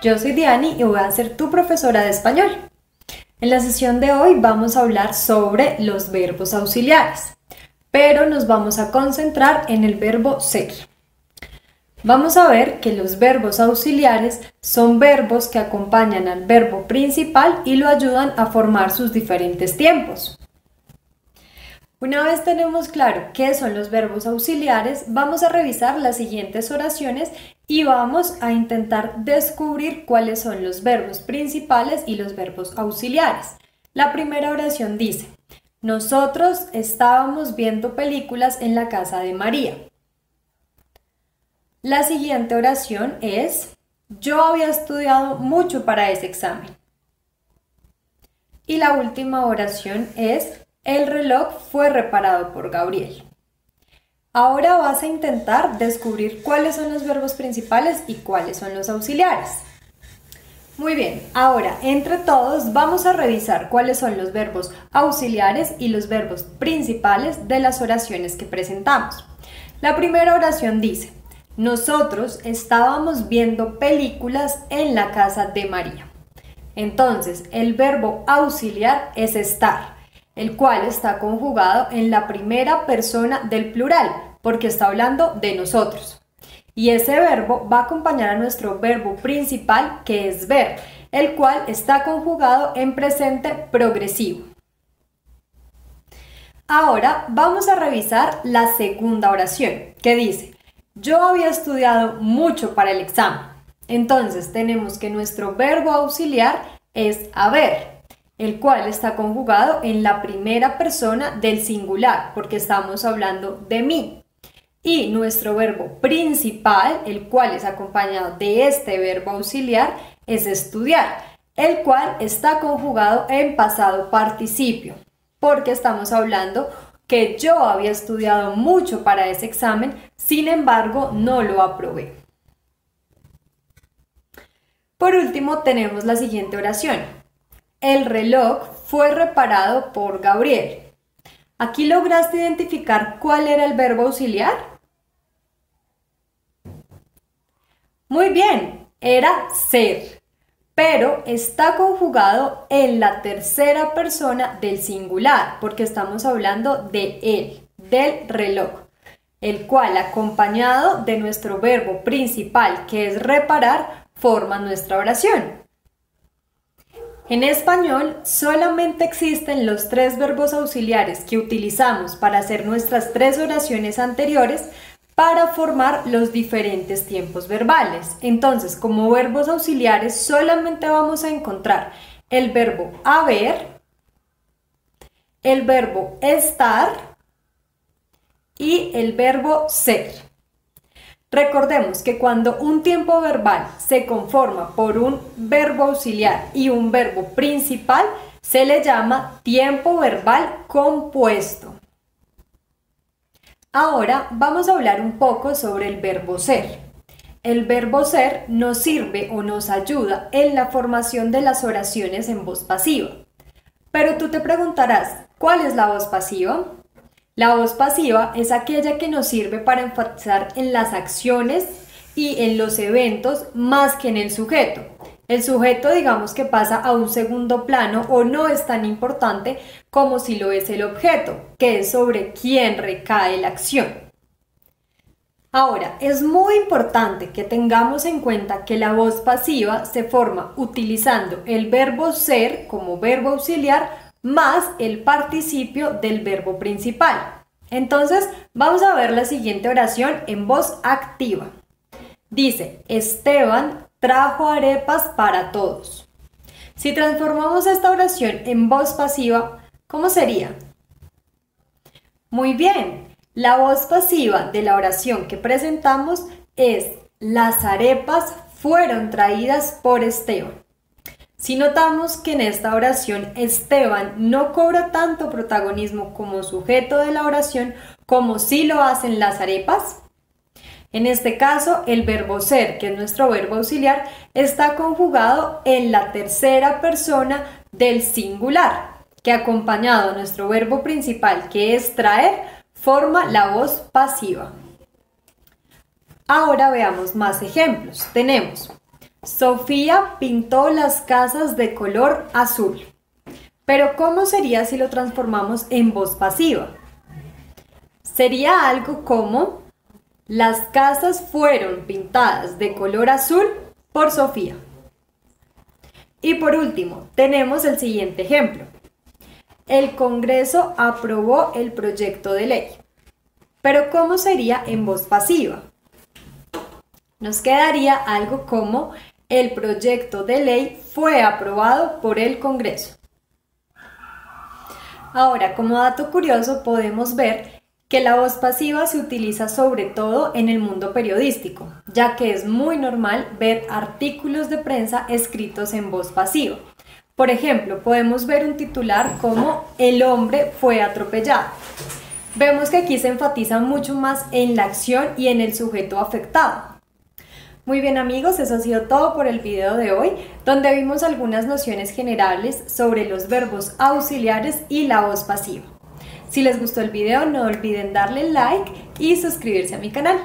Yo soy Diani y voy a ser tu profesora de español. En la sesión de hoy vamos a hablar sobre los verbos auxiliares, pero nos vamos a concentrar en el verbo ser. Vamos a ver que los verbos auxiliares son verbos que acompañan al verbo principal y lo ayudan a formar sus diferentes tiempos. Una vez tenemos claro qué son los verbos auxiliares, vamos a revisar las siguientes oraciones y vamos a intentar descubrir cuáles son los verbos principales y los verbos auxiliares. La primera oración dice: nosotros estábamos viendo películas en la casa de María. La siguiente oración es: yo había estudiado mucho para ese examen. Y la última oración es: el reloj fue reparado por Gabriel. Ahora vas a intentar descubrir cuáles son los verbos principales y cuáles son los auxiliares. Muy bien, ahora entre todos vamos a revisar cuáles son los verbos auxiliares y los verbos principales de las oraciones que presentamos. La primera oración dice: nosotros estábamos viendo películas en la casa de María. Entonces, el verbo auxiliar es estar, el cual está conjugado en la primera persona del plural, porque está hablando de nosotros. Y ese verbo va a acompañar a nuestro verbo principal, que es ver, el cual está conjugado en presente progresivo. Ahora vamos a revisar la segunda oración, que dice: yo había estudiado mucho para el examen. Entonces tenemos que nuestro verbo auxiliar es haber, el cual está conjugado en la primera persona del singular, porque estamos hablando de mí. Y nuestro verbo principal, el cual es acompañado de este verbo auxiliar, es estudiar, el cual está conjugado en pasado participio, porque estamos hablando que yo había estudiado mucho para ese examen, sin embargo, no lo aprobé. Por último, tenemos la siguiente oración: el reloj fue reparado por Gabriel. ¿Aquí lograste identificar cuál era el verbo auxiliar? Muy bien, era ser, pero está conjugado en la tercera persona del singular, porque estamos hablando de él, del reloj, el cual, acompañado de nuestro verbo principal, que es reparar, forma nuestra oración. En español solamente existen los tres verbos auxiliares que utilizamos para hacer nuestras tres oraciones anteriores para formar los diferentes tiempos verbales. Entonces, como verbos auxiliares solamente vamos a encontrar el verbo haber, el verbo estar y el verbo ser. Recordemos que cuando un tiempo verbal se conforma por un verbo auxiliar y un verbo principal, se le llama tiempo verbal compuesto. Ahora vamos a hablar un poco sobre el verbo ser. El verbo ser nos sirve o nos ayuda en la formación de las oraciones en voz pasiva. Pero tú te preguntarás, ¿cuál es la voz pasiva? La voz pasiva es aquella que nos sirve para enfatizar en las acciones y en los eventos más que en el sujeto. El sujeto, digamos que pasa a un segundo plano o no es tan importante como si lo es el objeto, que es sobre quien recae la acción. Ahora, es muy importante que tengamos en cuenta que la voz pasiva se forma utilizando el verbo ser como verbo auxiliar más el participio del verbo principal. Entonces, vamos a ver la siguiente oración en voz activa. Dice: Esteban trajo arepas para todos. Si transformamos esta oración en voz pasiva, ¿cómo sería? Muy bien, la voz pasiva de la oración que presentamos es: las arepas fueron traídas por Esteban. Si notamos que en esta oración Esteban no cobra tanto protagonismo como sujeto de la oración como si lo hacen las arepas. En este caso, el verbo ser, que es nuestro verbo auxiliar, está conjugado en la tercera persona del singular, que acompañado a nuestro verbo principal, que es traer, forma la voz pasiva. Ahora veamos más ejemplos. Tenemos: Sofía pintó las casas de color azul. Pero ¿cómo sería si lo transformamos en voz pasiva? Sería algo como: las casas fueron pintadas de color azul por Sofía. Y por último, tenemos el siguiente ejemplo. El Congreso aprobó el proyecto de ley. Pero ¿cómo sería en voz pasiva? Nos quedaría algo como: el proyecto de ley fue aprobado por el Congreso. Ahora, como dato curioso, podemos ver que la voz pasiva se utiliza sobre todo en el mundo periodístico, ya que es muy normal ver artículos de prensa escritos en voz pasiva. Por ejemplo, podemos ver un titular como: el hombre fue atropellado. Vemos que aquí se enfatiza mucho más en la acción y en el sujeto afectado. Muy bien amigos, eso ha sido todo por el video de hoy, donde vimos algunas nociones generales sobre los verbos auxiliares y la voz pasiva. Si les gustó el video, no olviden darle like y suscribirse a mi canal.